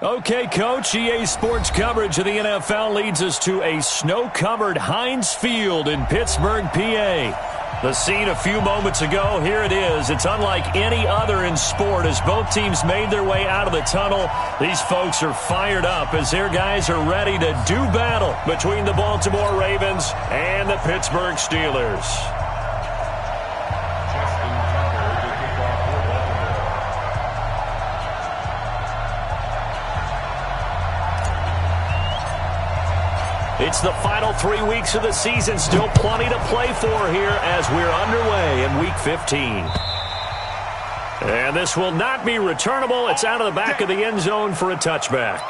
Okay, Coach, EA Sports coverage of the NFL leads us to a snow-covered Heinz Field in Pittsburgh, PA. The scene a few moments ago, here it is. It's unlike any other in sport as both teams made their way out of the tunnel. These folks are fired up as their guys are ready to do battle between the Baltimore Ravens and the Pittsburgh Steelers. It's the final 3 weeks of the season. Still plenty to play for here as we're underway in Week 15. And this will not be returnable. It's out of the back of the end zone for a touchback.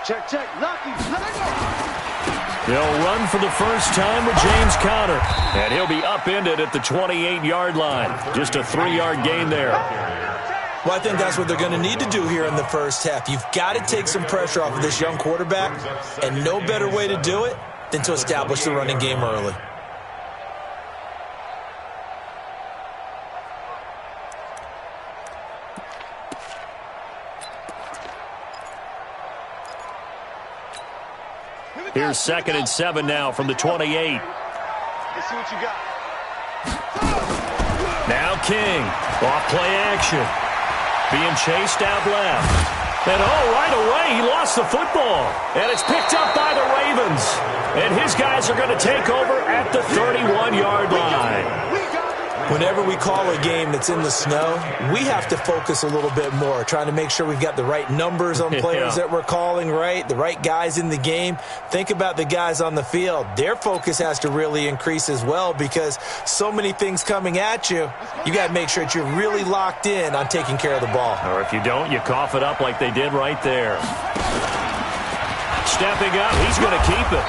Check. They'll run for the first time with James Conner. And he'll be upended at the 28-yard line. Just a 3-yard gain there. Well, I think that's what they're going to need to do here in the first half. You've got to take some pressure off of this young quarterback. And no better way to do it than to establish the running game early. Here's 2nd and 7 now from the 28. Let's see what you got. Now King. Off play action. Being chased out left. And right away, he lost the football. And it's picked up by the Ravens. And his guys are going to take over at the 31-yard line. Whenever we call a game that's in the snow, we have to focus a little bit more, trying to make sure we've got the right numbers on players that we're calling right, the right guys in the game. Think about the guys on the field. Their focus has to really increase as well because so many things coming at you, you got to make sure that you're really locked in on taking care of the ball. Or if you don't, you cough it up like they did right there. Stepping up, he's going to keep it.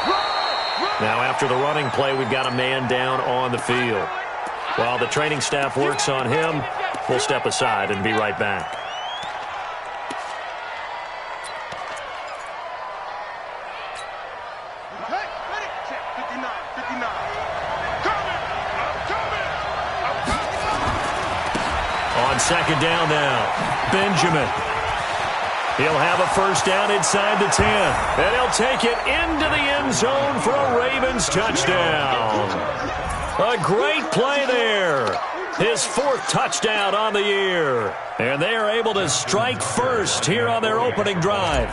Now after the running play, we've got a man down on the field. While the training staff works on him, we'll step aside and be right back. On 2nd down now, Benjamin. He'll have a first down inside the 10. And he'll take it into the end zone for a Ravens touchdown. A great play there. His 4th touchdown on the year. And they are able to strike first here on their opening drive.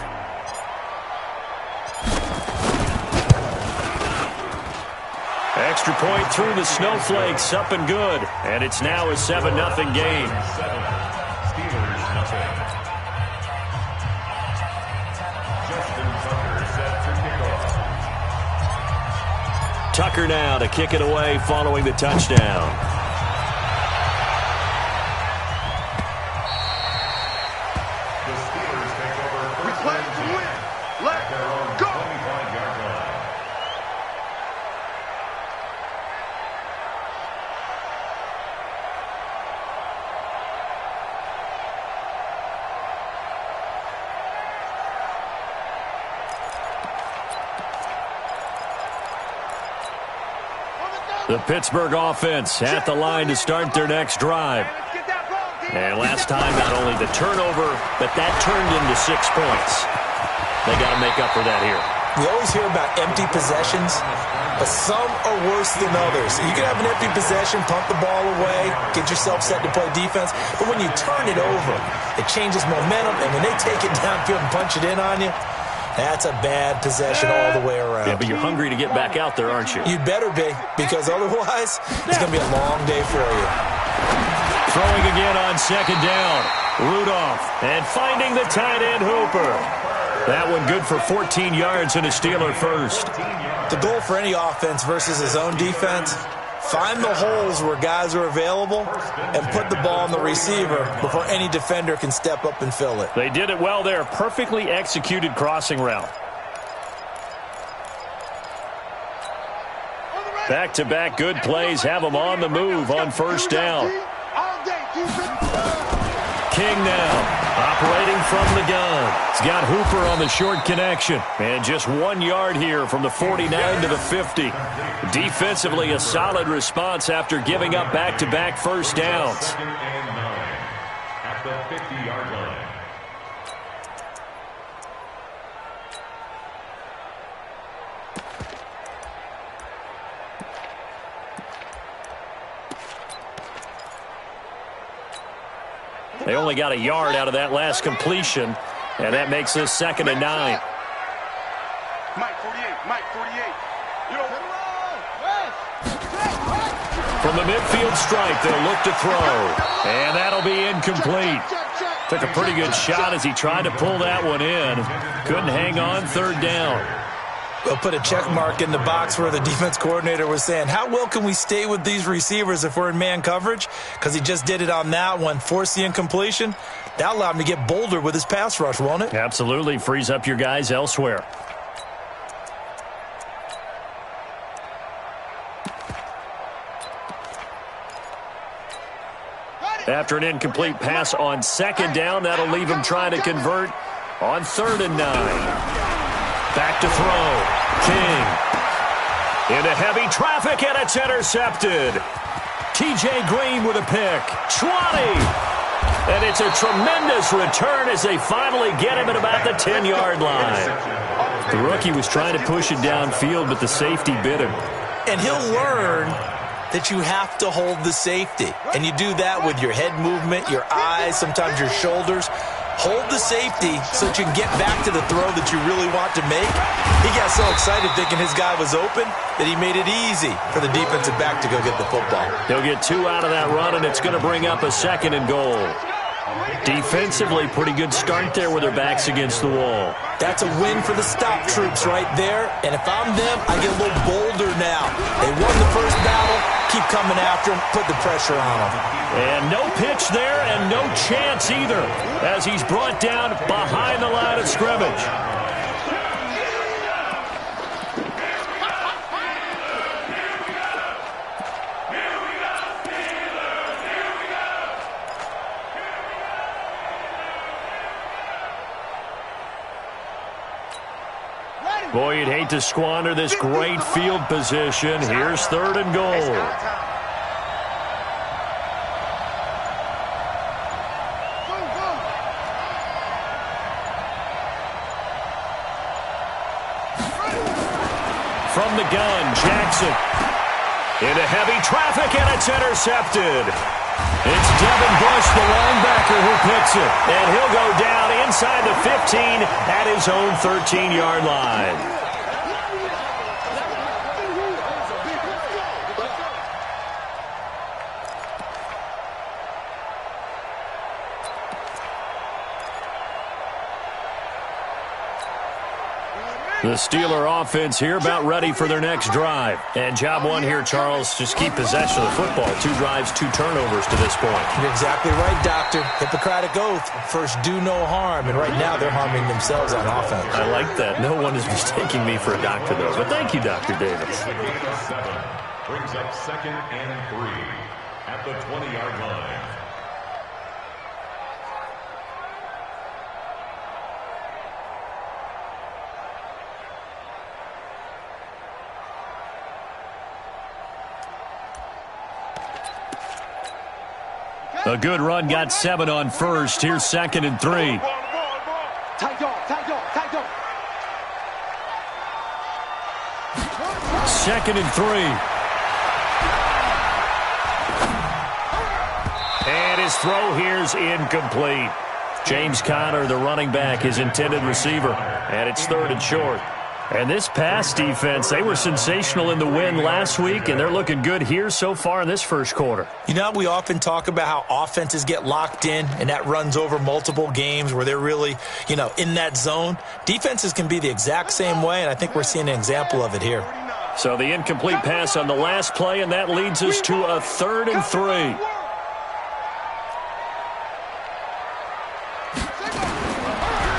Extra point through the snowflakes, up and good. And it's now a 7-0 game. Tucker now to kick it away following the touchdown. The Steelers take over. We play to win. Let's go. The Pittsburgh offense at the line to start their next drive. And last time, not only the turnover, but that turned into 6 points. They got to make up for that here. We always hear about empty possessions, but some are worse than others. You can have an empty possession, pump the ball away, get yourself set to play defense, but when you turn it over, it changes momentum, and when they take it downfield and punch it in on you, that's a bad possession all the way around. Yeah, but you're hungry to get back out there, aren't you? You'd better be, because otherwise, it's going to be a long day for you. Throwing again on 2nd down. Rudolph, and finding the tight end Hooper. That one good for 14 yards and a Steeler first. The goal for any offense versus his own defense, find the holes where guys are available and put the ball on the receiver before any defender can step up and fill it. They did it well there. Perfectly executed crossing route. Back-to-back good plays have them on the move on 1st down. King now operating from the gun. He's got Hooper on the short connection. And just 1 yard here from the 49 to the 50. Defensively, a solid response after giving up back-to-back first downs. Second and 9 at the 50-yard line. They only got a yard out of that last completion, and that makes this 2nd and 9. Mike 48, Mike 48. From the midfield stripe, they'll look to throw, and that'll be incomplete. Took a pretty good shot as he tried to pull that one in. Couldn't hang on, 3rd down. We'll put a check mark in the box where the defense coordinator was saying, how well can we stay with these receivers if we're in man coverage? Because he just did it on that one, forced the incompletion. That allowed him to get bolder with his pass rush, won't it? Absolutely. Frees up your guys elsewhere. After an incomplete pass on 2nd down, that'll leave him trying to convert on 3rd and 9. Back to throw. King. Into heavy traffic, and it's intercepted. T.J. Green with a pick. 20. And it's a tremendous return as they finally get him at about the 10-yard line. The rookie was trying to push it downfield, but the safety bit him. And he'll learn that you have to hold the safety. And you do that with your head movement, your eyes, sometimes your shoulders. Hold the safety so that you can get back to the throw that you really want to make. He got so excited thinking his guy was open that he made it easy for the defensive back to go get the football. He'll get 2 out of that run, and it's going to bring up a 2nd and goal. Defensively, pretty good start there with their backs against the wall. That's a win for the stop troops right there. And if I'm them, I get a little bolder now. They won the first battle. Keep coming after him. Put the pressure on him. And no pitch there and no chance either as he's brought down behind the line of scrimmage. Boy, you'd hate to squander this great field position. Here's 3rd and goal. From the gun, Jackson. Into heavy traffic, and it's intercepted. It's Devin Bush, the linebacker, who picks it. And he'll go down inside the 15 at his own 13-yard line. The Steeler offense here about ready for their next drive. And job one here, Charles, just keep possession of the football. 2 drives, 2 turnovers to this point. You're exactly right, Doctor. Hippocratic oath. First, do no harm. And right now, they're harming themselves on offense. I like that. No one is mistaking me for a doctor, though. But thank you, Dr. Davis. Brings up 2nd and 3 at the 20-yard line. A good run, got 7 on first. Here's 2nd and 3. Second and 3. And his throw here's incomplete. James Conner, the running back, his intended receiver. And it's 3rd and short. And this pass defense, they were sensational in the win last week, and they're looking good here so far in this first quarter. You know, we often talk about how offenses get locked in, and that runs over multiple games where they're really, in that zone. Defenses can be the exact same way, and I think we're seeing an example of it here. So the incomplete pass on the last play, and that leads us to a 3rd and 3.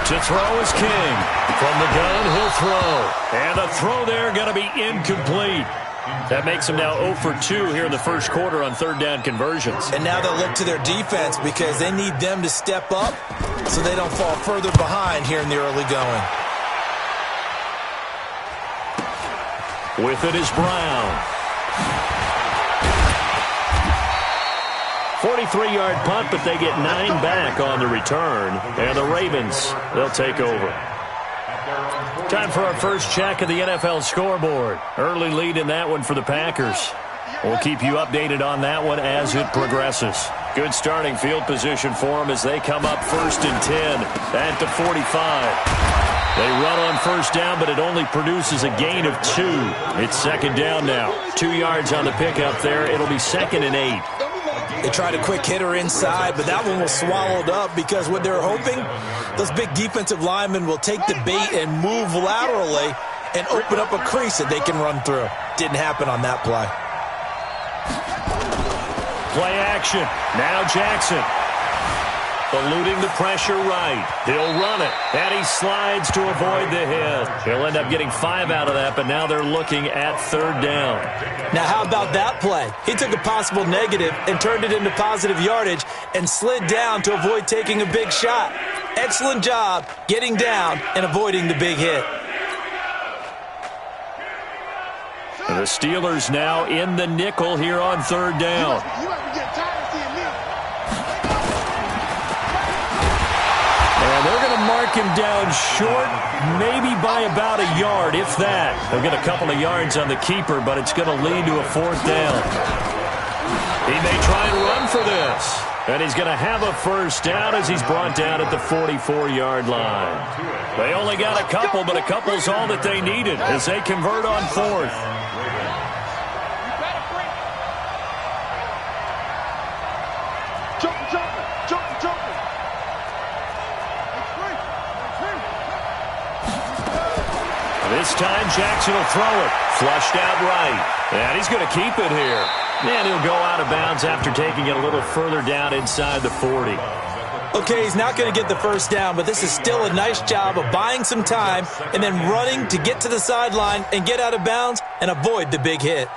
To throw is King. From the gun, he'll throw. And the throw there going to be incomplete. That makes them now 0 for 2 here in the first quarter on third down conversions. And now they'll look to their defense because they need them to step up so they don't fall further behind here in the early going. With it is Brown. 43-yard punt, but they get 9 back on the return. And the Ravens, they'll take over. Time for our first check of the NFL scoreboard. Early lead in that one for the Packers. We'll keep you updated on that one as it progresses. Good starting field position for them as they come up 1st and 10 at the 45. They run on first down, but it only produces a gain of 2. It's second down now. 2 yards on the pickup there. It'll be 2nd and 8. They tried a quick hitter inside, but that one was swallowed up because what they're hoping, those big defensive linemen will take the bait and move laterally and open up a crease that they can run through. Didn't happen on that play. Play action. Now Jackson. Eluding the pressure right. He'll run it. And he slides to avoid the hit. He'll end up getting 5 out of that, but now they're looking at third down. Now, how about that play? He took a possible negative and turned it into positive yardage and slid down to avoid taking a big shot. Excellent job getting down and avoiding the big hit. The Steelers now in the nickel here on third down. And they're going to mark him down short, maybe by about a yard, if that. They'll get a couple of yards on the keeper, but it's going to lead to a 4th down. He may try and run for this. And he's going to have a first down as he's brought down at the 44-yard line. They only got a couple, but a couple's all that they needed as they convert on 4th. This time Jackson will throw it. Flushed out right. And he's going to keep it here. And he'll go out of bounds after taking it a little further down inside the 40. Okay, he's not going to get the first down, but this is still a nice job of buying some time and then running to get to the sideline and get out of bounds and avoid the big hit.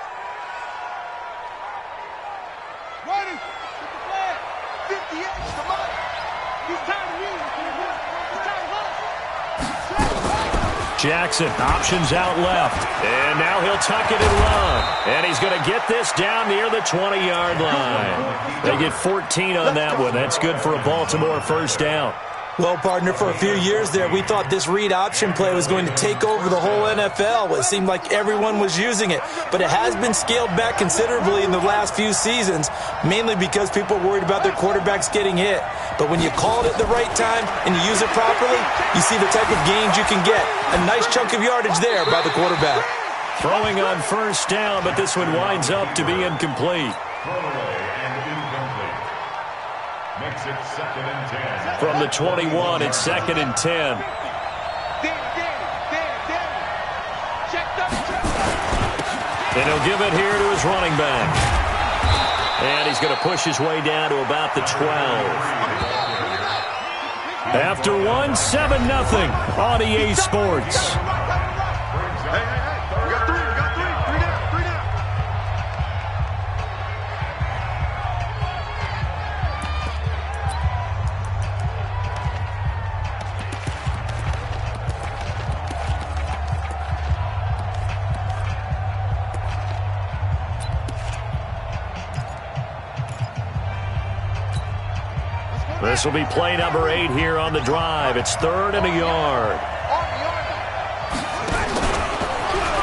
Jackson, options out left. And now he'll tuck it and run. And he's going to get this down near the 20-yard line. They get 14 on that one. That's good for a Baltimore first down. Well, partner, for a few years there, we thought this read option play was going to take over the whole NFL. It seemed like everyone was using it. But it has been scaled back considerably in the last few seasons, mainly because people are worried about their quarterbacks getting hit. But when you call it at the right time and you use it properly, you see the type of gains you can get. A nice chunk of yardage there by the quarterback. Throwing on first down, but this one winds up to be incomplete. Makes it 2nd and 10. From the 21, it's 2nd and 10. And he'll give it here to his running back. And he's going to push his way down to about the 12. After one, 7-0 on EA Sports. This will be play number 8 here on the drive. It's 3rd and a yard.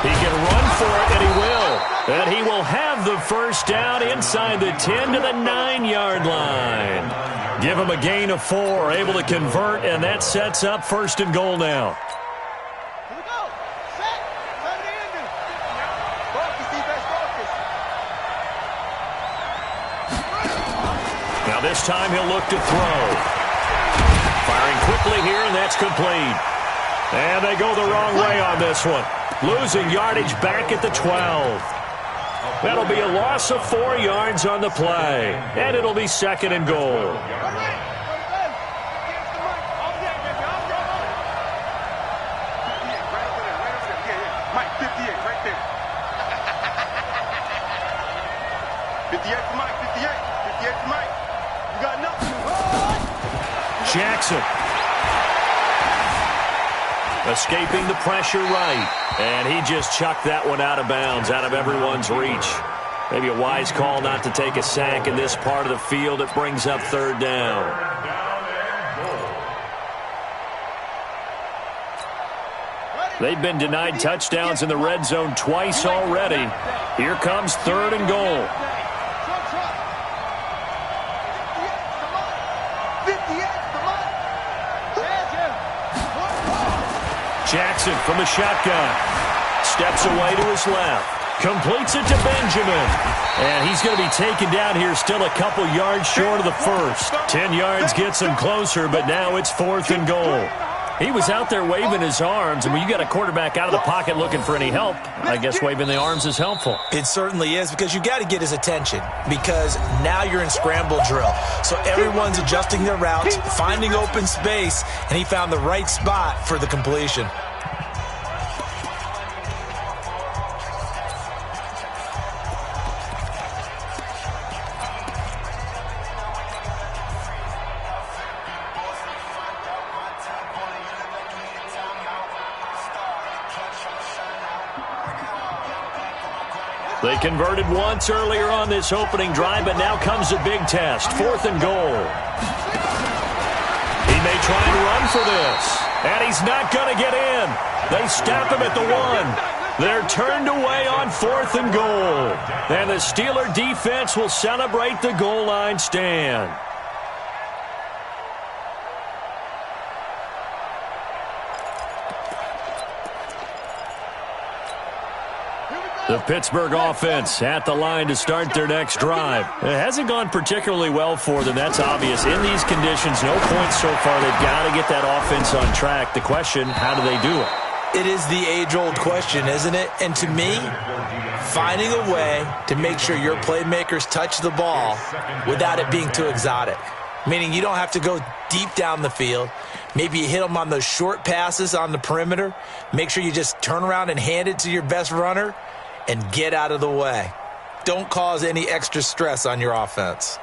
He can run for it, and he will. And he will have the first down inside the 10 to the 9-yard line. Give him a gain of 4, able to convert, and that sets up 1st and goal now. This time he'll look to throw. Firing quickly here, and that's complete. And they go the wrong way on this one. Losing yardage back at the 12. That'll be a loss of 4 yards on the play. And it'll be 2nd and goal. Jackson. Escaping the pressure right. And he just chucked that one out of bounds, out of everyone's reach. Maybe a wise call not to take a sack in this part of the field. It brings up third down. They've been denied touchdowns in the red zone twice already. Here comes third and goal. Jackson from the shotgun. Steps away to his left. Completes it to Benjamin. And he's going to be taken down here still a couple yards short of the first. 10 yards gets him closer, but now it's fourth and goal. He was out there waving his arms, and when you got a quarterback out of the pocket looking for any help, I guess waving the arms is helpful. It certainly is, because you got to get his attention, because now you're in scramble drill. So everyone's adjusting their routes, finding open space, and he found the right spot for the completion. They converted once earlier on this opening drive, but now comes a big test. Fourth and goal. He may try and run for this, and he's not going to get in. They stop him at the 1. They're turned away on fourth and goal. And the Steeler defense will celebrate the goal line stand. The Pittsburgh offense at the line to start their next drive. It hasn't gone particularly well for them. That's obvious. In these conditions, no points so far. They've got to get that offense on track. The question, how do they do it? It is the age-old question, isn't it? And to me, finding a way to make sure your playmakers touch the ball without it being too exotic. Meaning you don't have to go deep down the field. Maybe you hit them on those short passes on the perimeter. Make sure you just turn around and hand it to your best runner and get out of the way. Don't cause any extra stress on your offense.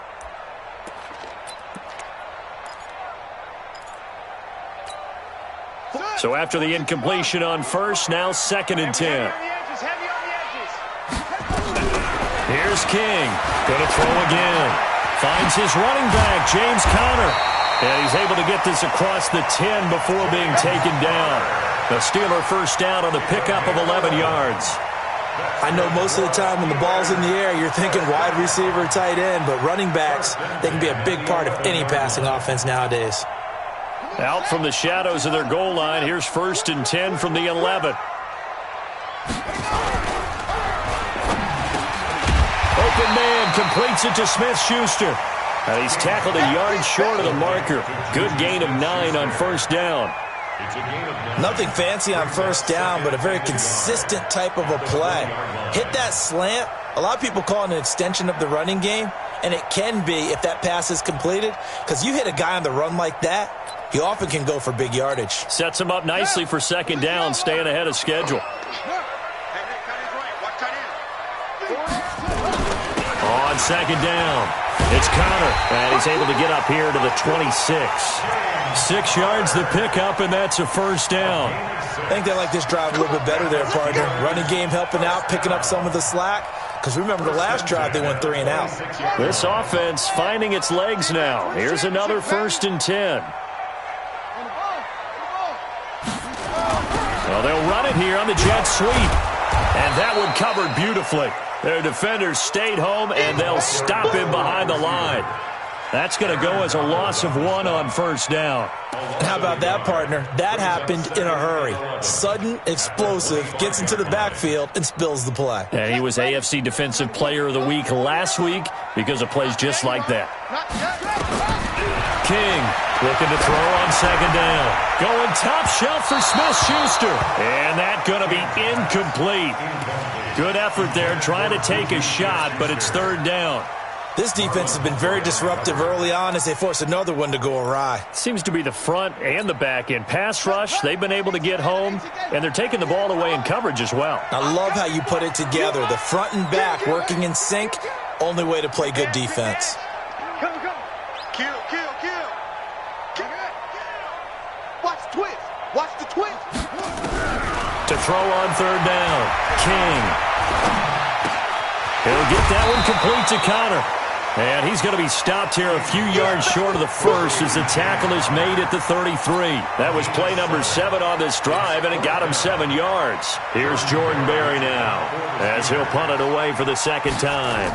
So after the incompletion on first, now second and 10. Here's King. Going to throw again. Finds his running back, James Conner. And he's able to get this across the 10 before being taken down. The Steeler first down on the pickup of 11 yards. I know most of the time when the ball's in the air, you're thinking wide receiver, tight end, but running backs, they can be a big part of any passing offense nowadays. Out from the shadows of their goal line, here's first and 10 from the 11. Open man completes it to Smith-Schuster. And he's tackled a yard short of the marker. Good gain of 9 on first down. Nothing fancy on first down, but a very consistent type of a play. Hit that slant. A lot of people call it an extension of the running game, and it can be if that pass is completed, because you hit a guy on the run like that, he often can go for big yardage. Sets him up nicely for second down, staying ahead of schedule. On second down, it's Conner, and he's able to get up here to the 26. 6 yards the pickup, and that's a first down. I think they like this drive a little bit better there, partner. Running game helping out, picking up some of the slack. Because remember the last drive, they went 3 and out. This offense finding its legs now. Here's another first and 10. Well, they'll run it here on the jet sweep. And that one covered beautifully. Their defenders stayed home, and they'll stop him behind the line. That's going to go as a loss of 1 on first down. And how about that, partner? That happened in a hurry. Sudden, explosive, gets into the backfield and spills the play. And he was AFC Defensive Player of the Week last week because of plays just like that. King looking to throw on second down. Going top shelf for Smith-Schuster. And that's going to be incomplete. Good effort there, trying to take a shot, but it's third down. This defense has been very disruptive early on as they force another one to go awry. Seems to be the front and the back end. Pass rush, they've been able to get home, and they're taking the ball away in coverage as well. I love how you put it together. The front and back working in sync, only way to play good defense. twist. Watch the twist. To throw on third down, King. He'll get that one complete to Connor. And he's going to be stopped here a few yards short of the first as the tackle is made at the 33. That was play number 7 on this drive, and it got him 7 yards. Here's Jordan Berry now as he'll punt it away for the second time.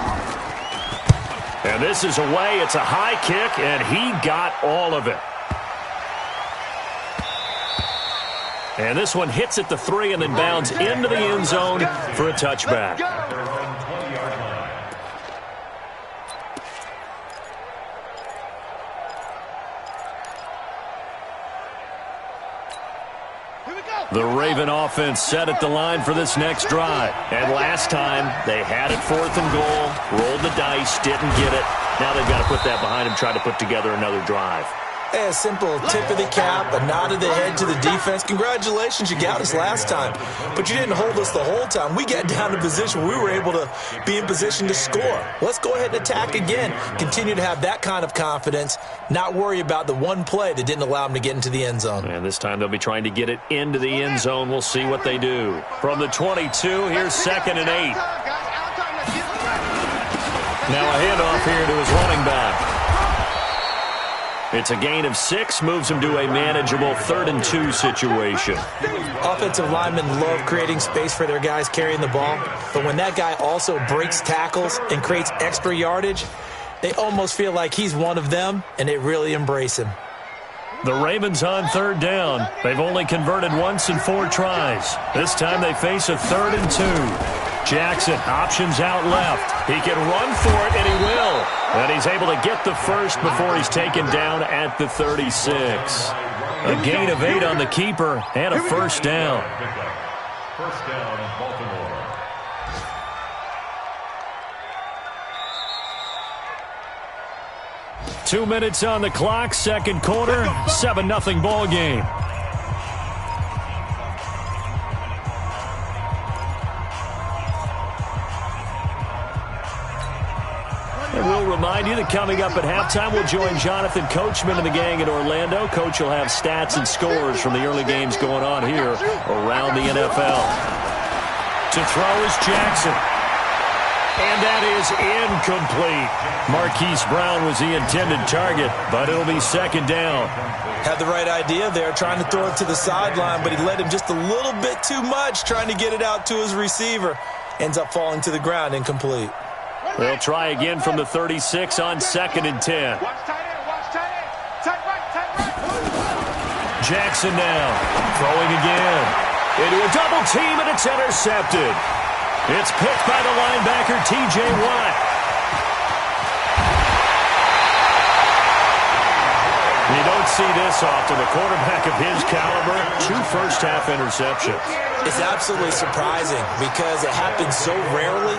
And this is away. It's a high kick, and he got all of it. And this one hits at the 3 and then bounds into the end zone for a touchback. The Raven offense set at the line for this next drive. And last time, they had it 4th and goal, rolled the dice, didn't get it. Now they've got to put that behind them, try to put together another drive. A simple tip of the cap, a nod of the head to the defense. Congratulations, you got us last time. But you didn't hold us the whole time. We got down to position. We were able to be in position to score. Let's go ahead and attack again. Continue to have that kind of confidence, not worry about the one play that didn't allow them to get into the end zone. And this time they'll be trying to get it into the end zone. We'll see what they do. From the 22, here's 2nd and 8. Now a handoff here to his running back. It's a gain of 6, moves him to a manageable 3rd and 2 situation. Offensive linemen love creating space for their guys carrying the ball, but when that guy also breaks tackles and creates extra yardage, they almost feel like he's one of them, and they really embrace him. The Ravens on 3rd down. They've only converted once in 4 tries. This time they face a 3rd and 2. Jackson options out left. He can run for it, and he will. And he's able to get the first before he's taken down at the 36. A gain of 8 on the keeper and a first down. First down, Baltimore. Two minutes on the clock, second quarter, 7-0 ball game. And we'll remind you that coming up at halftime, we'll join Jonathan Coachman and the gang in Orlando. Coach will have stats and scores from the early games going on here around the NFL. To throw is Jackson. And that is incomplete. Marquise Brown was the intended target, but it'll be 2nd down. Had the right idea there, trying to throw it to the sideline, but he led him just a little bit too much, trying to get it out to his receiver. Ends up falling to the ground, incomplete. They'll try again from the 36 on 2nd and 10. Watch tight end. Watch tight end. Tight right. Jackson now, throwing again. Into a double team, and it's intercepted. It's picked by the linebacker, T.J. Watt. You don't see this often. A quarterback of his caliber, 2 first-half interceptions. It's absolutely surprising because it happens so rarely.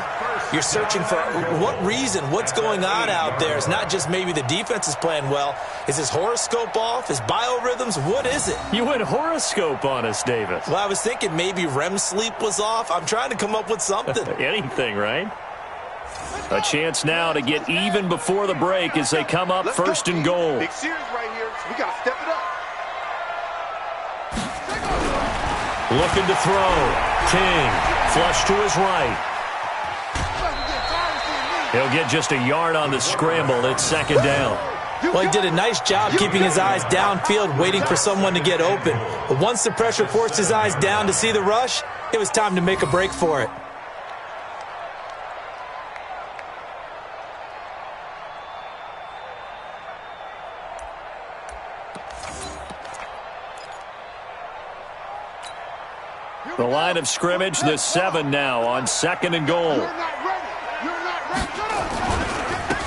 You're searching for what reason, what's going on out there. It's not just maybe the defense is playing well. Is his horoscope off? His biorhythms? What is it? You went horoscope on us, David. Well, I was thinking maybe REM sleep was off. I'm trying to come up with something. Anything, right? A chance now to get even before the break as they come up 1st and goal. Big series right here. So we got to step it up. Looking to throw. King, flush to his right. He'll get just a yard on the scramble. It's 2nd down. Well, he did a nice job keeping his eyes downfield, waiting for someone to get open. But once the pressure forced his eyes down to see the rush, it was time to make a break for it. The line of scrimmage, the 7 now on 2nd and goal.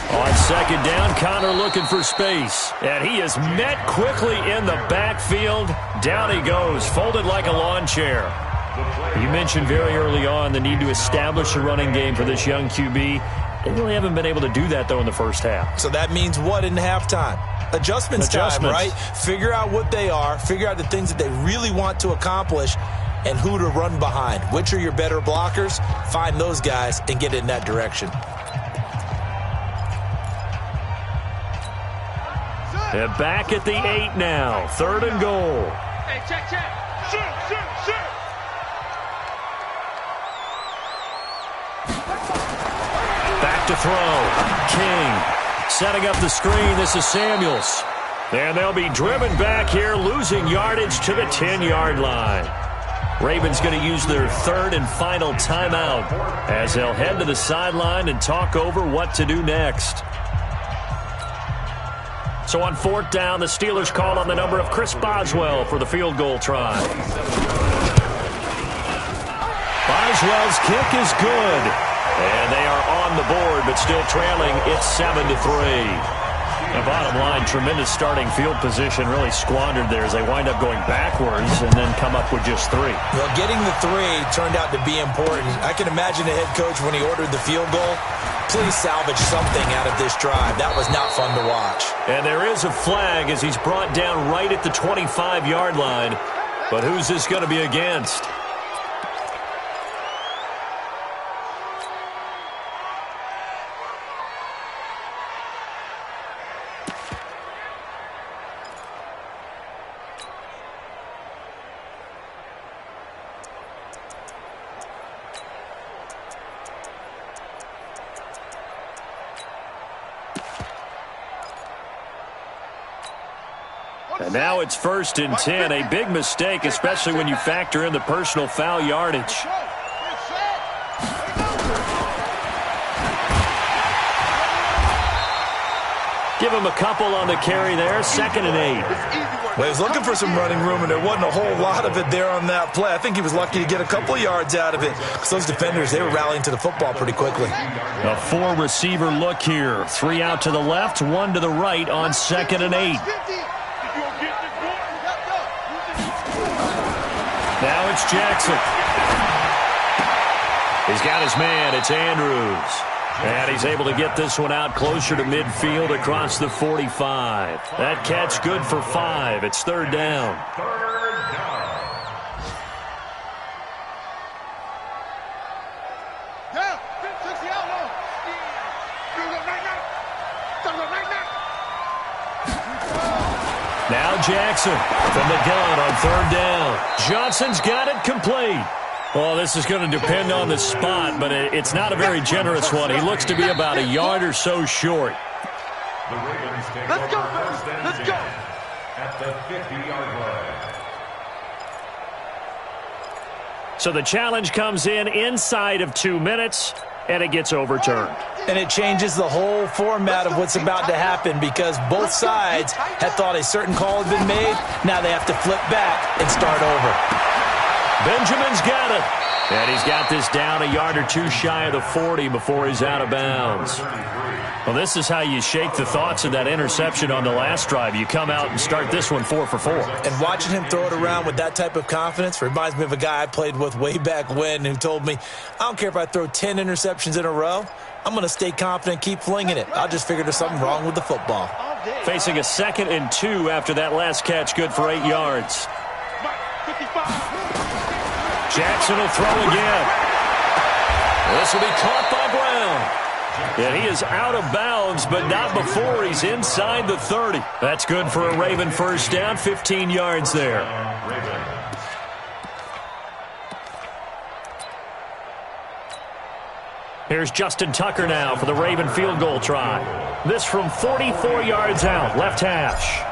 On 2nd down, Connor looking for space. And he is met quickly in the backfield. Down he goes, folded like a lawn chair. You mentioned very early on the need to establish a running game for this young QB. They really haven't been able to do that, though, in the first half. So that means what in halftime? Adjustments time, right? Figure out what they are. Figure out the things that they really want to accomplish and who to run behind. Which are your better blockers? Find those guys and get in that direction. And back at the 8 now. 3rd and goal. Hey, check. Shoot. Back to throw. King setting up the screen. This is Samuels. And they'll be driven back here, losing yardage to the 10-yard line. Ravens going to use their third and final timeout as they'll head to the sideline and talk over what to do next. So on fourth down, the Steelers call on the number of Chris Boswell for the field goal try. Boswell's kick is good. And they are on the board, but still trailing. It's 7-3. The bottom line, tremendous starting field position, really squandered there as they wind up going backwards and then come up with just 3. Well, getting the 3 turned out to be important. I can imagine the head coach when he ordered the field goal. Please salvage something out of this drive. That was not fun to watch. And there is a flag as he's brought down right at the 25-yard line. But who's this going to be against? And now it's 1st and 10. A big mistake, especially when you factor in the personal foul yardage. Give him a couple on the carry there. 2nd and 8. Well, he was looking for some running room, and there wasn't a whole lot of it there on that play. I think he was lucky to get a couple of yards out of it because those defenders, they were rallying to the football pretty quickly. A 4-receiver look here. 3 out to the left, 1 to the right on 2nd and 8. Now it's Jackson. He's got his man. It's Andrews. And he's able to get this one out closer to midfield across the 45. That catch good for 5. It's 3rd down. Now Jackson from the gun on 3rd down. Johnson's got it complete. Well, this is going to depend on the spot, but it's not a very generous one. He looks to be about a yard or so short. The Ravens take over first and 10 at the 50-yard line. So the challenge comes in inside of 2 minutes, and it gets overturned. And it changes the whole format of what's about to happen because both sides had thought a certain call had been made. Now they have to flip back and start over. Benjamin's got it. And he's got this down a yard or two shy of the 40 before he's out of bounds. Well, this is how you shake the thoughts of that interception on the last drive. You come out and start this one 4 for 4. And watching him throw it around with that type of confidence reminds me of a guy I played with way back when who told me, I don't care if I throw 10 interceptions in a row. I'm going to stay confident, keep flinging it. I'll just figure there's something wrong with the football. Facing a 2nd and 2 after that last catch, good for 8 yards. Jackson will throw again. This will be caught by Brown. And he is out of bounds, but not before he's inside the 30. That's good for a Raven first down, 15 yards there. Here's Justin Tucker now for the Raven field goal try. This from 44 yards out, left hash.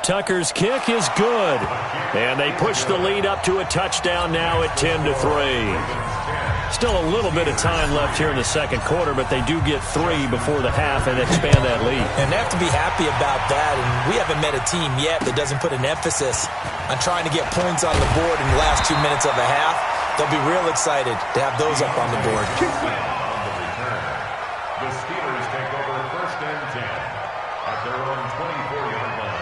Tucker's kick is good. And they push the lead up to a touchdown now at 10-3. Still a little bit of time left here in the second quarter, but they do get 3 before the half and expand that lead. And they have to be happy about that. And we haven't met a team yet that doesn't put an emphasis on trying to get points on the board in the last 2 minutes of a half. They'll be real excited to have those up on the board. The Steelers take over first and 10 at their own 24-yard line.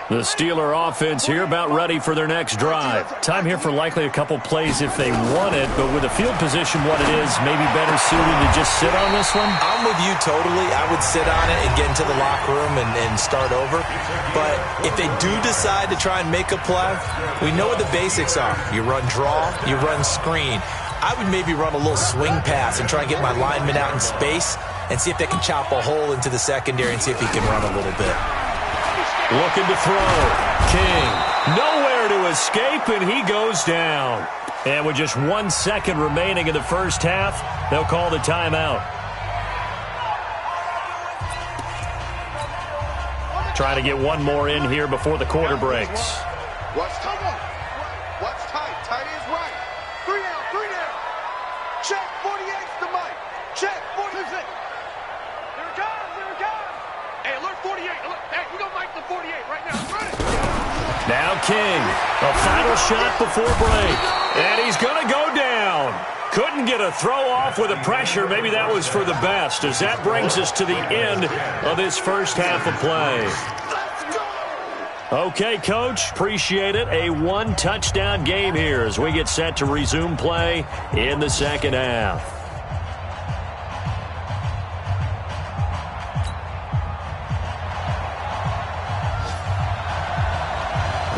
The Steeler offense here about ready for their next drive. Time here for likely a couple plays if they want it, but with the field position what it is, maybe better suited to just sit on this one? I'm with you totally. I would sit on it and get into the locker room and start over. But if they do decide to try and make a play, we know what the basics are. You run draw, you run screen. I would maybe run a little swing pass and try and get my lineman out in space and see if they can chop a hole into the secondary and see if he can run a little bit. Looking to throw. King. Nowhere to escape, and he goes down. And with just 1 second remaining in the first half, they'll call the timeout. Trying to get one more in here before the quarter breaks. Watch tight. Watch tight. Tight is right. 3 down. 3 down. Check 48's the mic. Check 46. Here it comes. Here it comes. Hey, alert 48. Alert. Hey, we gonna mic the 48 right now. Ready? Now King. A final shot before break. And he's going to go down. Couldn't get a throw off with the pressure. Maybe that was for the best, as that brings us to the end of this first half of play. Okay, Coach, appreciate it. A one-touchdown game here as we get set to resume play in the second half.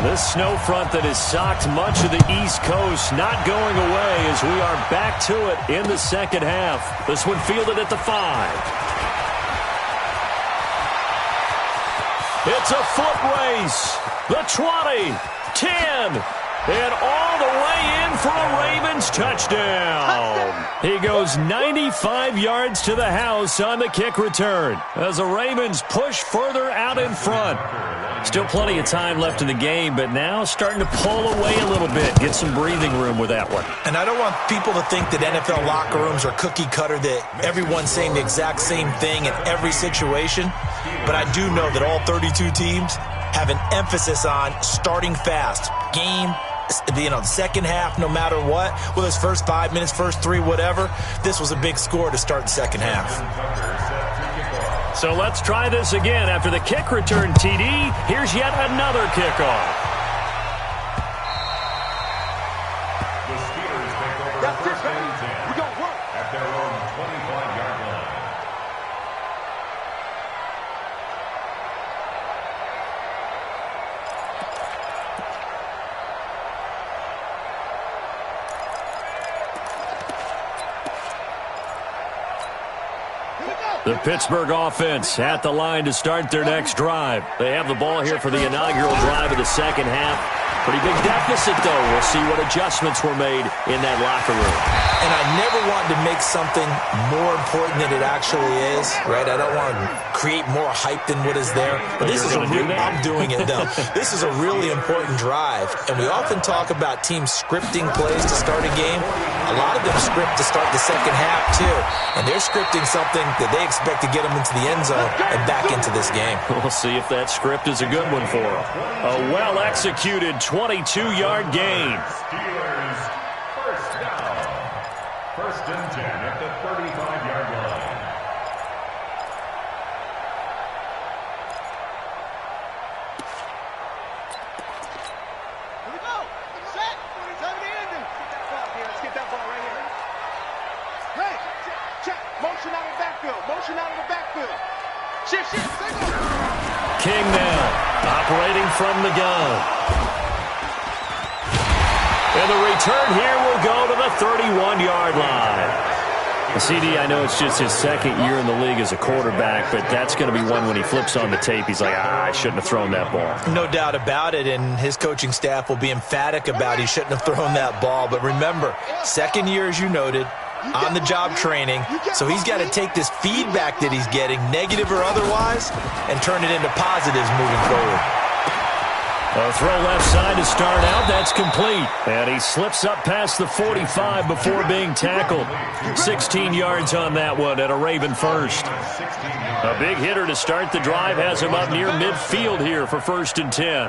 This snow front that has socked much of the East Coast not going away as we are back to it in the second half. This one fielded at the 5. It's a foot race. The 20, 10, and all the way in for a Ravens touchdown. He goes 95 yards to the house on the kick return as the Ravens push further out in front. Still plenty of time left in the game, but now starting to pull away a little bit, get some breathing room with that one. And I don't want people to think that NFL locker rooms are cookie cutter, that everyone's saying the exact same thing in every situation. But I do know that all 32 teams have an emphasis on starting fast. Game, the second half, no matter what, whether it's first 5 minutes, first 3, whatever, this was a big score to start the second half. So let's try this again. After the kick return, TD, here's yet another kickoff. The Steelers take over first and 10. We gonna work At their own 25-yard line. The Pittsburgh offense at the line to start their next drive. They have the ball here for the inaugural drive of the second half. Pretty big deficit, though. We'll see what adjustments were made in that locker room. And I never wanted to make something more important than it actually is, right? I don't want to create more hype than what is there. But this is I'm doing it, though. This is a really important drive. And we often talk about teams scripting plays to start a game. A lot of them script to start the second half, too. And they're scripting something that they expect to get them into the end zone and back into this game. We'll see if that script is a good one for them. A well-executed 22-yard gain. Steelers first down. First and 10 at the 35-yard line. Here we go. Set. Time to end it. Get that ball here. Let's get that ball right here. Hey, check. Motion out of the backfield. Motion out of the backfield. Shift. Take over. King now, operating from the gun. And the return here will go to the 31-yard line. CD, I know it's just his second year in the league as a quarterback, but that's going to be one when he flips on the tape, he's like, I shouldn't have thrown that ball. No doubt about it, and his coaching staff will be emphatic about he shouldn't have thrown that ball. But remember, second year, as you noted, on-the-job training, so he's got to take this feedback that he's getting, negative or otherwise, and turn it into positives moving forward. A throw left side to start out. That's complete. And he slips up past the 45 before being tackled. 16 yards on that one and a Raven first. A big hitter to start the drive has him up near midfield here for first and 10.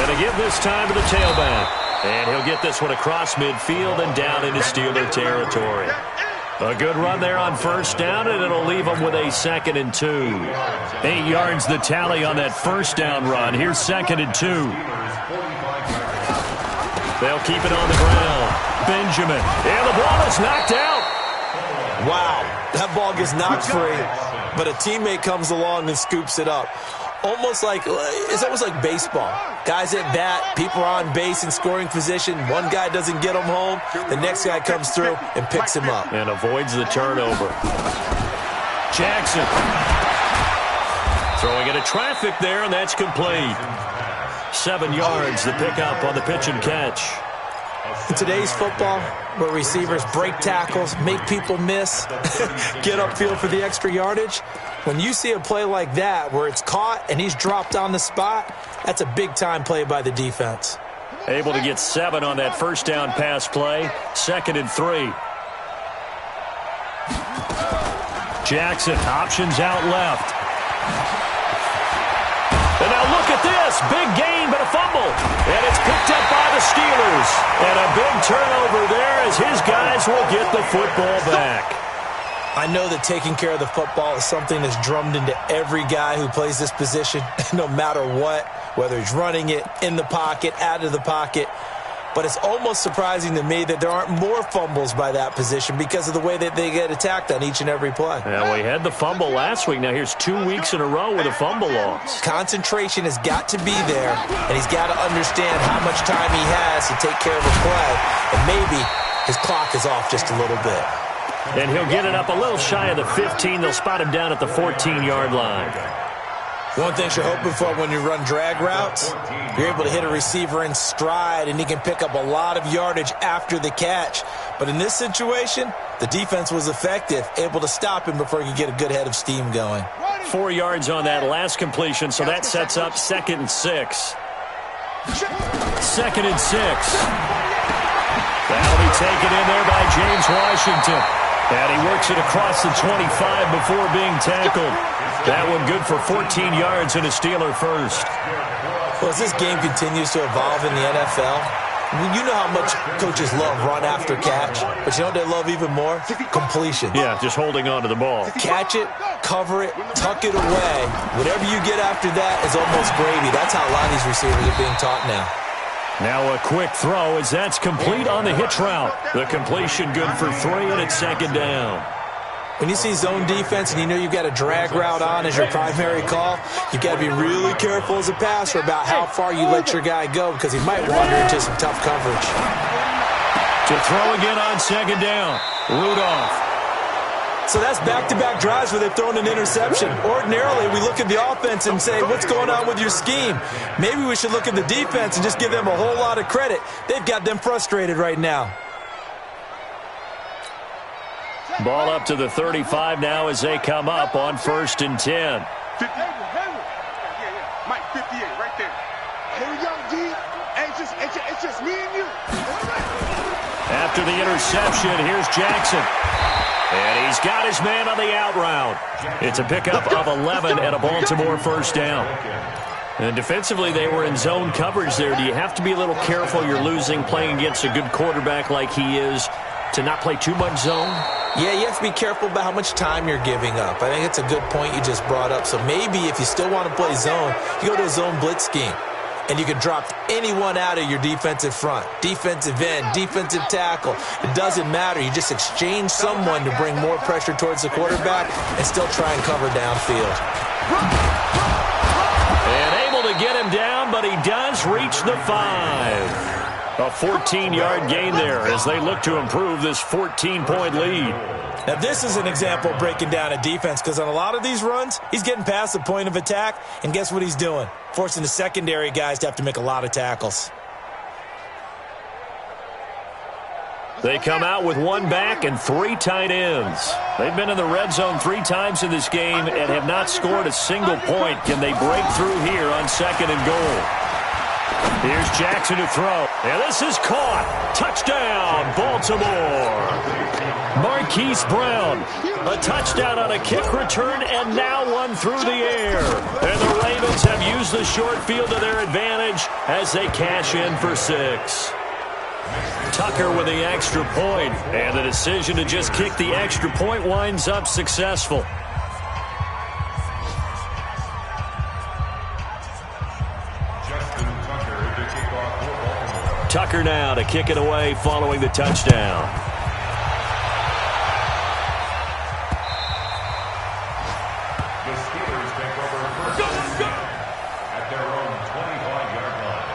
And to give this time to the tailback. And he'll get this one across midfield and down into Steeler territory. A good run there on first down, and it'll leave them with a 2nd and 2. 8 yards the tally on that first down run. Here's 2nd and 2. They'll keep it on the ground. Benjamin, and the ball is knocked out. Wow, that ball gets knocked free, but a teammate comes along and scoops it up. It's almost like baseball. Guys at bat, people are on base in scoring position. One guy doesn't get him home. The next guy comes through and picks him up. And avoids the turnover. Jackson. Throwing into traffic there, and that's complete. 7 yards, the pickup on the pitch and catch. In today's football, where receivers break tackles, make people miss, get upfield for the extra yardage, when you see a play like that where it's caught and he's dropped on the spot, that's a big-time play by the defense. Able to get 7 on that first down pass play. 2nd and 3. Jackson, options out left. And now look at this. Big gain, but a fumble. And it's picked up by the Steelers. And a big turnover there as his guys will get the football back. I know that taking care of the football is something that's drummed into every guy who plays this position, no matter what, whether he's running it, in the pocket, out of the pocket. But it's almost surprising to me that there aren't more fumbles by that position because of the way that they get attacked on each and every play. Yeah, we had the fumble last week. Now here's 2 weeks in a row with a fumble loss. Concentration has got to be there, and he's got to understand how much time he has to take care of a play, and maybe his clock is off just a little bit. And he'll get it up a little shy of the 15. They'll spot him down at the 14-yard line. One thing you're hoping for when you run drag routes, you're able to hit a receiver in stride, and he can pick up a lot of yardage after the catch. But in this situation, the defense was effective, able to stop him before he could get a good head of steam going. 4 yards on that last completion, so that sets up 2nd and 6. 2nd and 6. That'll be taken in there by James Washington. And he works it across the 25 before being tackled. That one good for 14 yards and a Steeler first. Well, as this game continues to evolve in the NFL, you know how much coaches love run after catch, but you know what they love even more? Completion. Yeah, just holding on to the ball. Catch it, cover it, tuck it away. Whatever you get after that is almost gravy. That's how a lot of these receivers are being taught now. Now a quick throw as that's complete on the hitch route. The completion good for 3, and it's 2nd down. When you see zone defense and you know you've got a drag route on as your primary call, you've got to be really careful as a passer about how far you let your guy go because he might wander into some tough coverage. To throw again on 2nd down. Rudolph. So that's back-to-back drives where they've thrown an interception. Ordinarily, we look at the offense and say, what's going on with your scheme? Maybe we should look at the defense and just give them a whole lot of credit. They've got them frustrated right now. Ball up to the 35 now as they come up on 1st and 10. Mike, 58, right there. Here we go, D. It's just me and you. After the interception, here's Jackson. And he's got his man on the out route. It's a pickup of 11 and a Baltimore first down. And defensively, they were in zone coverage there. Do you have to be a little careful you're losing playing against a good quarterback like he is to not play too much zone? Yeah, you have to be careful about how much time you're giving up. I think it's a good point you just brought up. So maybe if you still want to play zone, you go to a zone blitz scheme. And you can drop anyone out of your defensive front, defensive end, defensive tackle. It doesn't matter. You just exchange someone to bring more pressure towards the quarterback and still try and cover downfield. And able to get him down, but he does reach the 5. A 14-yard gain there as they look to improve this 14-point lead. Now, this is an example of breaking down a defense because on a lot of these runs, he's getting past the point of attack, and guess what he's doing? Forcing the secondary guys to have to make a lot of tackles. They come out with 1 back and 3 tight ends. They've been in the red zone 3 times in this game and have not scored a single point. Can they break through here on 2nd and goal? Here's Jackson to throw. And this is caught. Touchdown, Baltimore. Marquise Brown, a touchdown on a kick return, and now one through the air. And the Ravens have used the short field to their advantage as they cash in for 6. Tucker with the extra point, and the decision to just kick the extra point winds up successful. Tucker now to kick it away following the touchdown. The Steelers take over first at their own 25-yard line.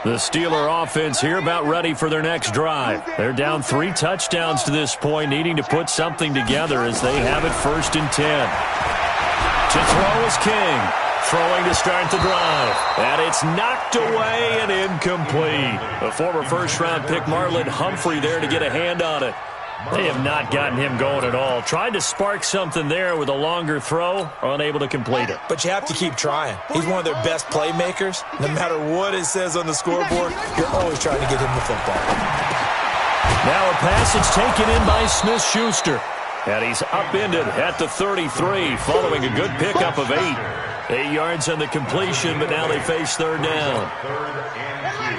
The Steeler offense here about ready for their next drive. They're down 3 touchdowns to this point, needing to put something together as they have it 1st and 10. To throw is King. Throwing to start the drive. And it's knocked away and incomplete. The former first-round pick Marlon Humphrey there to get a hand on it. They have not gotten him going at all. Tried to spark something there with a longer throw, unable to complete it. But you have to keep trying. He's one of their best playmakers. No matter what it says on the scoreboard, you're always trying to get him the football. Now a passage taken in by Smith-Schuster. And he's upended at the 33 following a good pickup of 8. 8 yards on the completion, but now they face 3rd down.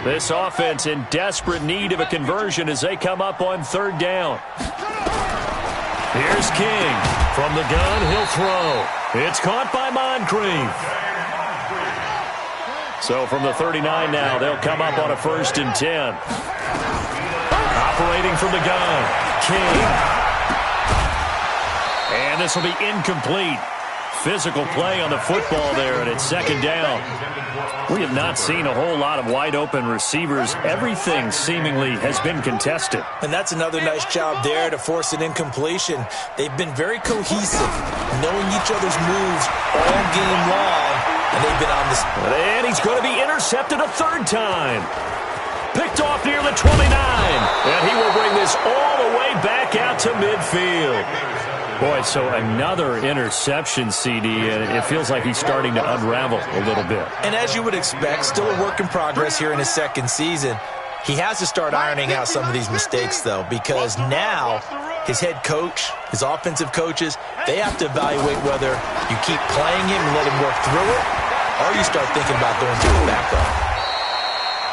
This offense in desperate need of a conversion as they come up on 3rd down. Here's King. From the gun, he'll throw. It's caught by Moncrief. So from the 39 now, they'll come up on a 1st and 10. Operating from the gun, King. And this will be incomplete. Physical play on the football there, and it's 2nd down. We have not seen a whole lot of wide-open receivers. Everything seemingly has been contested. And that's another nice job there to force an incompletion. They've been very cohesive, knowing each other's moves all game long, and they've been on this. And he's going to be intercepted a 3rd time. Picked off near the 29, and he will bring this all the way back out to midfield. Boy, so another interception, CD, and it feels like he's starting to unravel a little bit. And as you would expect, still a work in progress here in his 2nd season. He has to start ironing out some of these mistakes, though, because now his head coach, his offensive coaches, they have to evaluate whether you keep playing him and let him work through it, or you start thinking about going to a backup.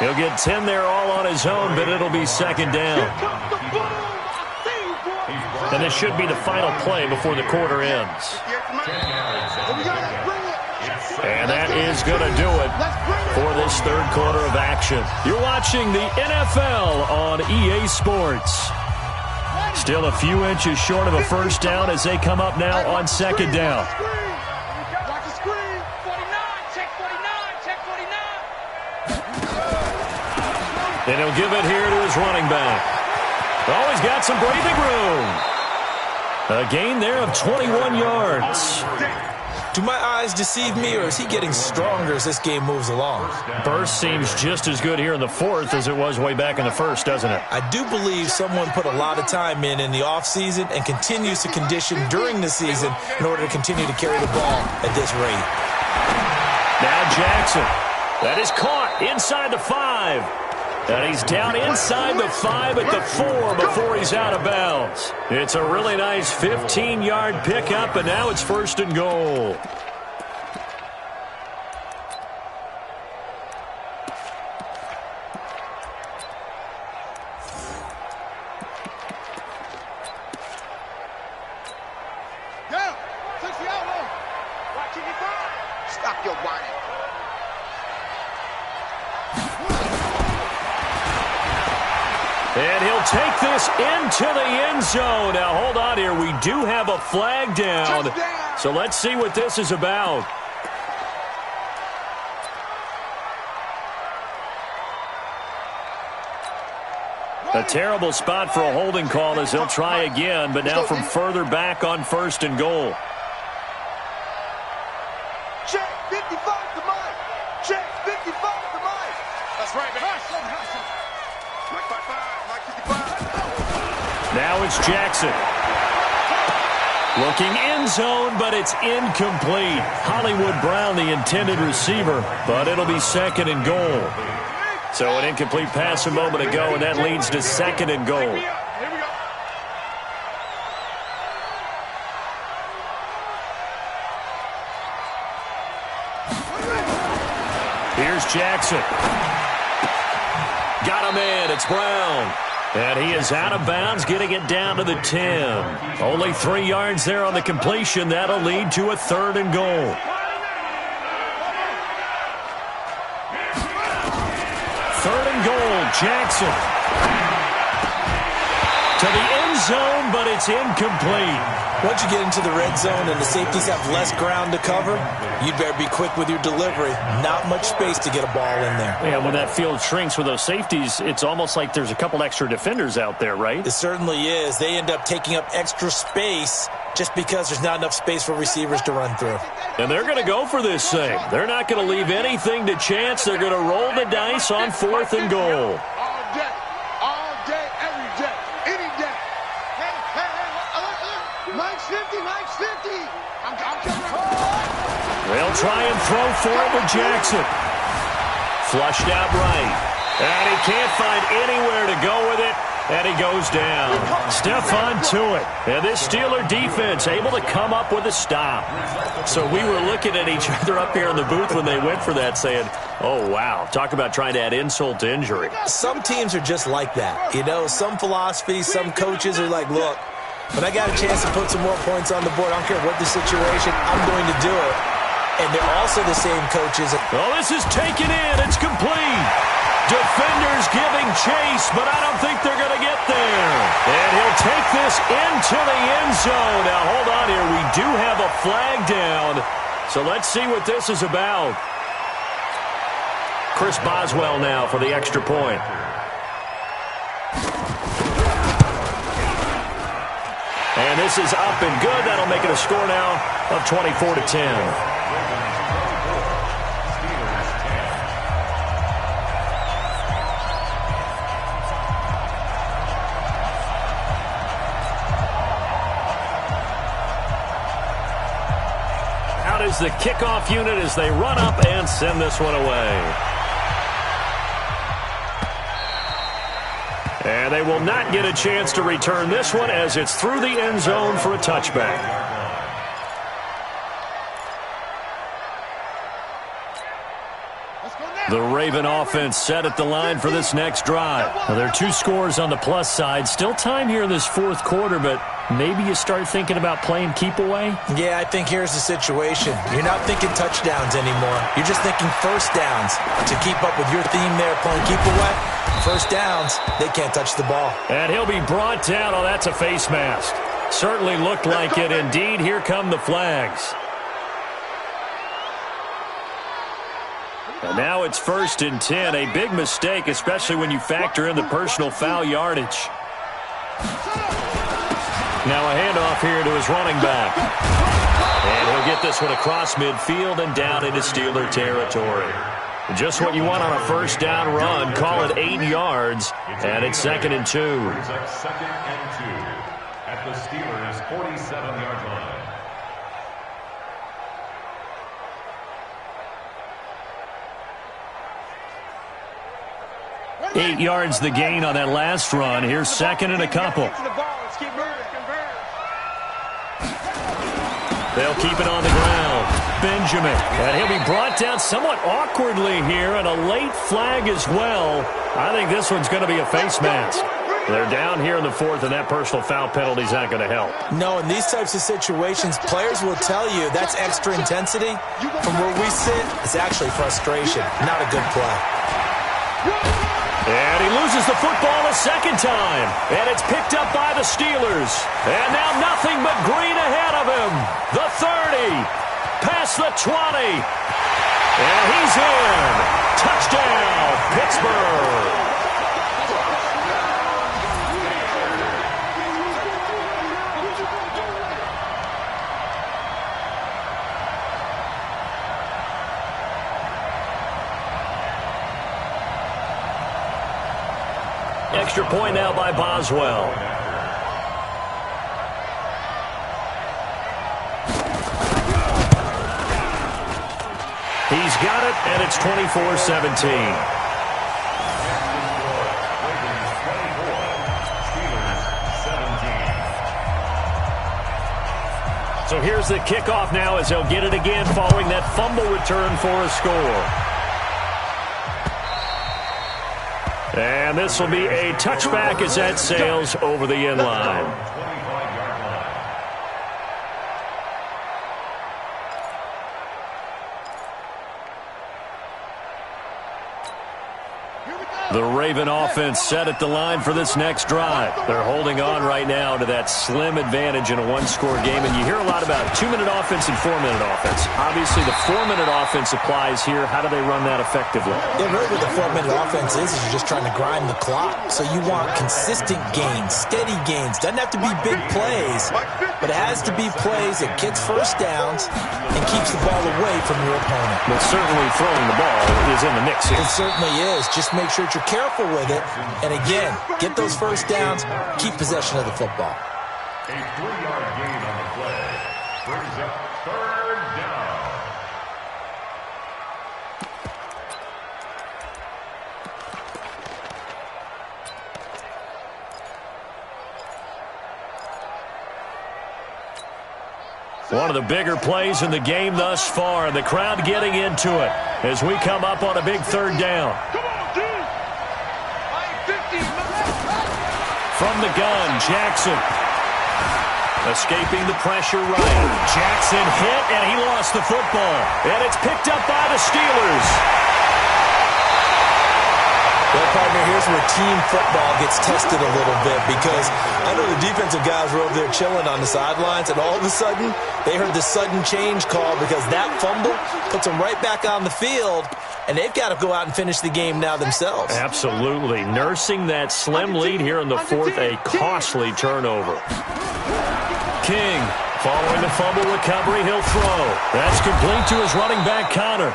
He'll get 10 there all on his own, but it'll be 2nd down. And this should be the final play before the quarter ends. And that is going to do it for this 3rd quarter of action. You're watching the NFL on EA Sports. Still a few inches short of a 1st down as they come up now on 2nd down. And he'll give it here to his running back. Oh, he's got some breathing room. A gain there of 21 yards. Do my eyes deceive me, or is he getting stronger as this game moves along? Burst seems just as good here in the 4th as it was way back in the 1st, doesn't it? I do believe someone put a lot of time in the offseason and continues to condition during the season in order to continue to carry the ball at this rate. Now Jackson. That is caught inside the 5. And he's down inside the 5 at the 4 before he's out of bounds. It's a really nice 15-yard pickup, and now it's 1st and goal. Stop your whining. And he'll take this into the end zone. Now, hold on here. We do have a flag down. So let's see what this is about. A terrible spot for a holding call as he'll try again, but now from further back on 1st and goal. Check 55 to Mike. Check 55 to Mike. That's right, man. Mike 55, Mike 55. Now it's Jackson. Looking end zone, but it's incomplete. Hollywood Brown, the intended receiver, but it'll be 2nd and goal. So an incomplete pass a moment ago, and that leads to 2nd and goal. Here we go. Here's Jackson. Got him in. It's Brown. And he is out of bounds, getting it down to the 10. Only 3 yards there on the completion. That'll lead to a 3rd and goal. 3rd and goal, Jackson. To the end zone, but it's incomplete. Once you get into the red zone and the safeties have less ground to cover, you'd better be quick with your delivery. Not much space to get a ball in there. Yeah, when that field shrinks with those safeties, it's almost like there's a couple extra defenders out there, right? It certainly is. They end up taking up extra space just because there's not enough space for receivers to run through. And they're going to go for this thing. They're not going to leave anything to chance. They're going to roll the dice on 4th and goal. All day, every day, any day. Hey, look. Mike's 50, Mike's 50. I'm coming. They'll try and throw for it with Jackson. Flushed out right. And he can't find anywhere to go with it. And he goes down. Stephon Tuitt. And this Steeler defense able to come up with a stop. So we were looking at each other up here in the booth when they went for that saying, oh, wow. Talk about trying to add insult to injury. Some teams are just like that. You know, some philosophies, some coaches are like, look, when I got a chance to put some more points on the board, I don't care what the situation, I'm going to do it. And they're also the same coaches. Oh, this is taken in. It's complete. Defenders giving chase, but I don't think they're going to get there. And he'll take this into the end zone. Now, hold on here. We do have a flag down. So let's see what this is about. Chris Boswell now for the extra point. And this is up and good. That'll make it a score now of 24-10. Is the kickoff unit as they run up and send this one away. And they will not get a chance to return this one as it's through the end zone for a touchback. The Raven offense set at the line for this next drive. Now, there are 2 scores on the plus side. Still time here in this 4th quarter, but maybe you start thinking about playing keep away? Yeah, I think here's the situation. You're not thinking touchdowns anymore. You're just thinking first downs. To keep up with your theme there, playing keep away, first downs, they can't touch the ball. And he'll be brought down. Oh, that's a face mask. Certainly looked like it. Indeed, here come the flags. And now it's 1st and 10. A big mistake, especially when you factor in the personal foul yardage. Now a handoff here to his running back. And he'll get this one across midfield and down into Steeler territory. Just what you want on a first down run. Call it 8 yards. And it's 2nd and 2. 2nd and 2 at the Steelers' 47-yard line. 8 yards the gain on that last run. Here's 2nd and a couple. They'll keep it on the ground. Benjamin. And he'll be brought down somewhat awkwardly here, and a late flag as well. I think this one's going to be a face mask. They're down here in the 4th, and that personal foul penalty is not going to help. No, in these types of situations, players will tell you that's extra intensity. From where we sit, it's actually frustration. Not a good play. And he loses the football a 2nd time. And it's picked up by the Steelers. And now nothing but green ahead of him. The 30. Past the 20. And he's in. Touchdown, Pittsburgh. Extra point now by Boswell. He's got it, and it's 24-17. here's the kickoff now as they'll get it again following that fumble return for a score. And this will be a touchback as that sails over the end line. The Raven offense set at the line for this next drive. They're holding on right now to that slim advantage in a one-score game. And you hear a lot about 2-minute offense and 4-minute offense. Obviously, the 4-minute offense applies here. How do they run that effectively? Yeah, really what the 4-minute offense is you're just trying to grind the clock. So you want consistent gains, steady gains. Doesn't have to be big plays, but it has to be plays that gets first downs and keeps the ball away from your opponent. But certainly throwing the ball is in the mix here. It certainly is. Just make sure you're careful with it. And again, get those first downs, keep possession of the football. A 3-yard gain on the play brings up 3rd down. One of the bigger plays in the game thus far, and the crowd getting into it as we come up on a big 3rd down. From the gun, Jackson. Escaping the pressure right. Jackson hit, and he lost the football. And it's picked up by the Steelers. Well, partner, here's where team football gets tested a little bit because I know the defensive guys were over there chilling on the sidelines, and all of a sudden, they heard the sudden change call because that fumble puts them right back on the field, and they've got to go out and finish the game now themselves. Absolutely. Nursing that slim lead here in the 4th, a costly turnover. King, following the fumble recovery, he'll throw. That's complete to his running back, Connor.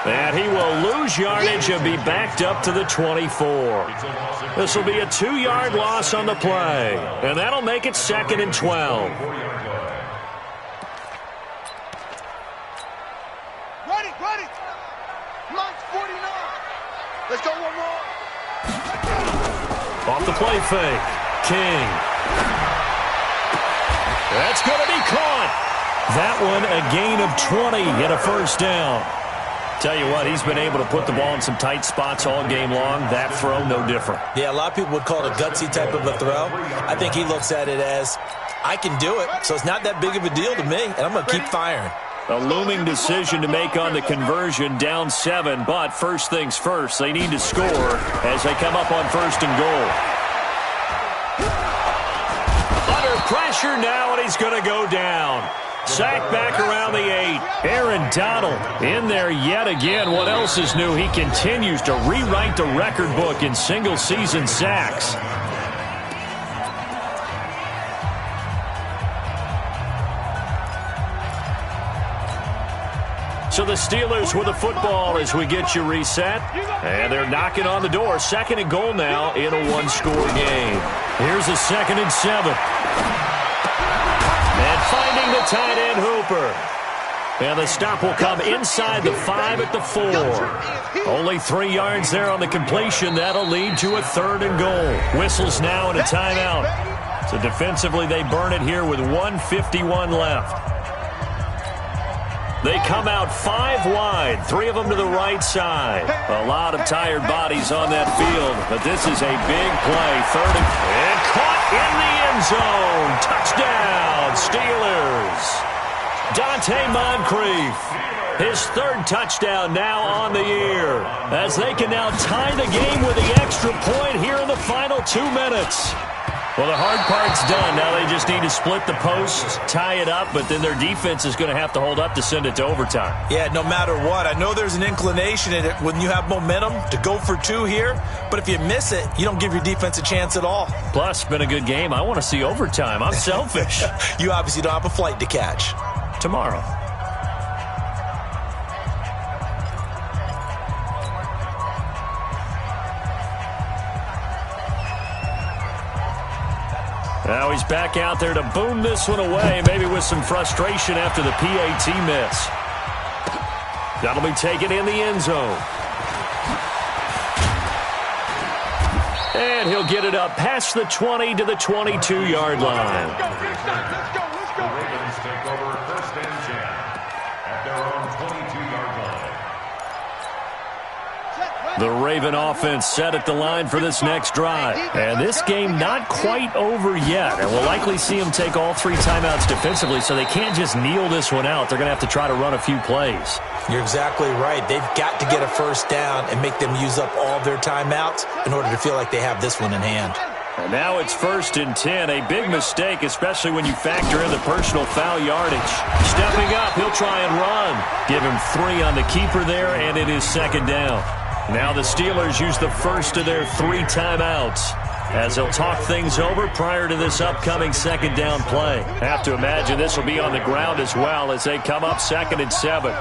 And he will lose yardage and be backed up to the 24. This will be a 2-yard loss on the play. And that'll make it 2nd and 12. Ready. Line's 49. Let's go one more. Off the play fake. King. That's going to be caught. That one a gain of 20 and a first down. Tell you what, he's been able to put the ball in some tight spots all game long. That throw, no different. Yeah, a lot of people would call it a gutsy type of a throw. I think he looks at it as, I can do it, so it's not that big of a deal to me, and I'm going to keep firing. A looming decision to make on the conversion, down 7, but first things first, they need to score as they come up on 1st and goal. Under pressure now, and he's going to go down. Sacked back around the 8. Aaron Donald in there yet again. What else is new? He continues to rewrite the record book in single-season sacks. So the Steelers with the football as we get you reset. And they're knocking on the door. 2nd and goal now in a one-score game. Here's a 2nd and 7. And finding the tight end, Hooper. And the stop will come inside the 5 at the 4. Only 3 yards there on the completion. That'll lead to a 3rd and goal. Whistles now and a timeout. So defensively, they burn it here with 1:51 left. They come out 5 wide, 3 of them to the right side. A lot of tired bodies on that field, but this is a big play. 3rd and caught in the end zone. Touchdown, Steelers. Dante Moncrief, his 3rd touchdown now on the year, as they can now tie the game with the extra point here in the final 2 minutes. Well, the hard part's done. Now they just need to split the posts, tie it up, but then their defense is going to have to hold up to send it to overtime. Yeah, no matter what. I know there's an inclination in it when you have momentum to go for 2 here, but if you miss it, you don't give your defense a chance at all. Plus, been a good game. I want to see overtime. I'm selfish. You obviously don't have a flight to catch. Tomorrow. Now he's back out there to boom this one away, maybe with some frustration after the PAT miss. That'll be taken in the end zone. And he'll get it up past the 20 to the 22-yard line. Let's go. Lions take over 1st and 10 at their own 22-yard line. The Raven offense set at the line for this next drive. And this game not quite over yet. And we'll likely see them take all 3 timeouts defensively, so they can't just kneel this one out. They're going to have to try to run a few plays. You're exactly right. They've got to get a first down and make them use up all their timeouts in order to feel like they have this one in hand. And now it's 1st and 10. A big mistake, especially when you factor in the personal foul yardage. Stepping up, he'll try and run. Give him 3 on the keeper there, and it is 2nd down. Now the Steelers use the first of their 3 timeouts as they'll talk things over prior to this upcoming 2nd down play. Have to imagine this will be on the ground as well as they come up 2nd and 7.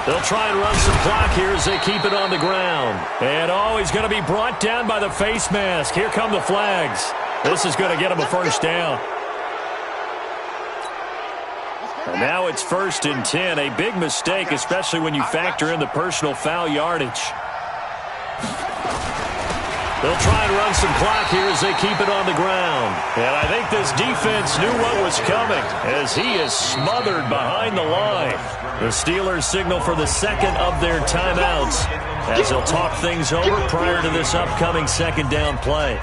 They'll try and run some clock here as they keep it on the ground. And he's going to be brought down by the face mask. Here come the flags. This is going to get him a first down. And now it's 1st and 10. A big mistake, especially when you factor in the personal foul yardage. They'll try and run some clock here as they keep it on the ground. And I think this defense knew what was coming as he is smothered behind the line. The Steelers signal for the 2nd of their timeouts as they'll talk things over prior to this upcoming 2nd down play.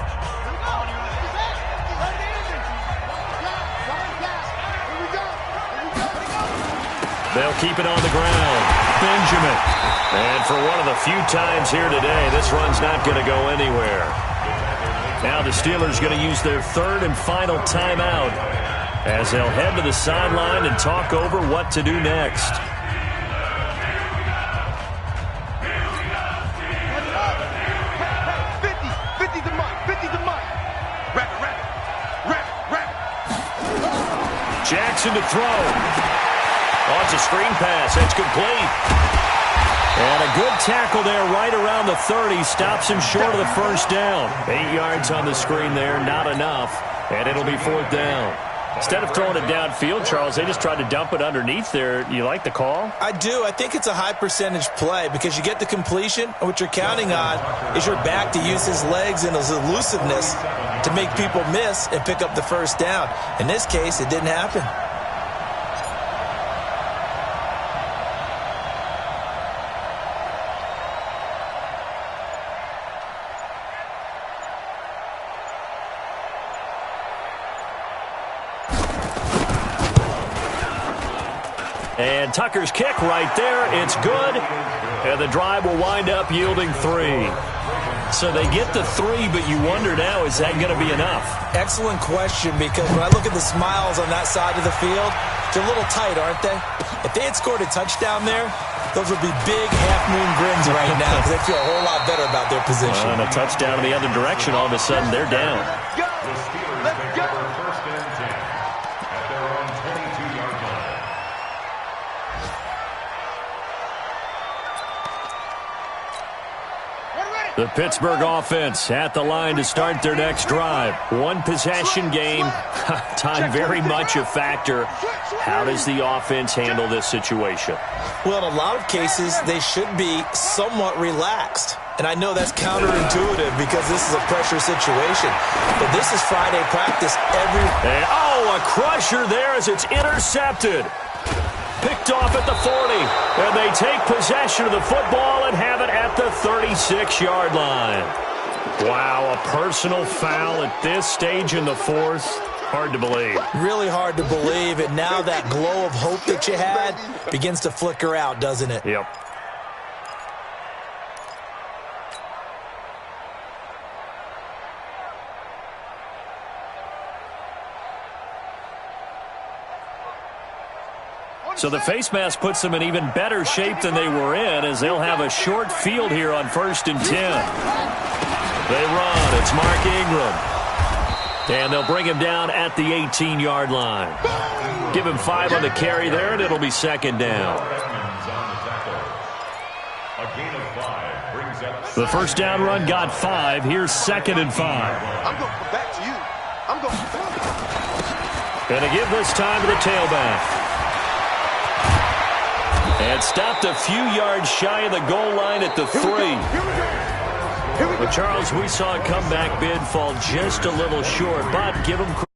They'll keep it on the ground. Benjamin. And for one of the few times here today, this run's not going to go anywhere. Now the Steelers going to use their 3rd and final timeout as they'll head to the sideline and talk over what to do next. Jackson to throw. Oh, it's a screen pass. It's complete. And a good tackle there right around the 30. Stops him short of the first down. 8 yards on the screen there. Not enough. And it'll be 4th down. Instead of throwing it downfield, Charles, they just tried to dump it underneath there. You like the call? I do. I think it's a high percentage play because you get the completion. And what you're counting on is your back to use his legs and his elusiveness to make people miss and pick up the first down. In this case, it didn't happen. And Tucker's kick right there. It's good. And the drive will wind up yielding 3. So they get the 3, but you wonder now, is that going to be enough? Excellent question, because when I look at the smiles on that side of the field, they're a little tight, aren't they? If they had scored a touchdown there, those would be big half-moon grins right now because they feel a whole lot better about their position. And a touchdown in the other direction, all of a sudden they're down. The Steelers take over 1st and 10 at their own 22-yard line. The Pittsburgh offense at the line to start their next drive. 1 possession game. Time very much a factor. How does the offense handle this situation? Well, in a lot of cases, they should be somewhat relaxed. And I know that's counterintuitive because this is a pressure situation. But this is Friday practice And, a crusher there as it's intercepted. Picked off at the 40. And they take possession of the football and have it at the 36-yard line. Wow, a personal foul at this stage in the 4th. Hard to believe. Really hard to believe. And now that glow of hope that you had begins to flicker out, doesn't it? Yep. So the face mask puts them in even better shape than they were in as they'll have a short field here on 1st and 10. They run. It's Mark Ingram. And they'll bring him down at the 18-yard line. Give him 5 on the carry there, and it'll be 2nd down. The first down run got 5. Here's 2nd and 5. I'm going back to you. I'm going back. Going to give this time to the tailback. And stopped a few yards shy of the goal line at the 3. Well, Charles, we saw a comeback bid fall just a little short, but give him credit.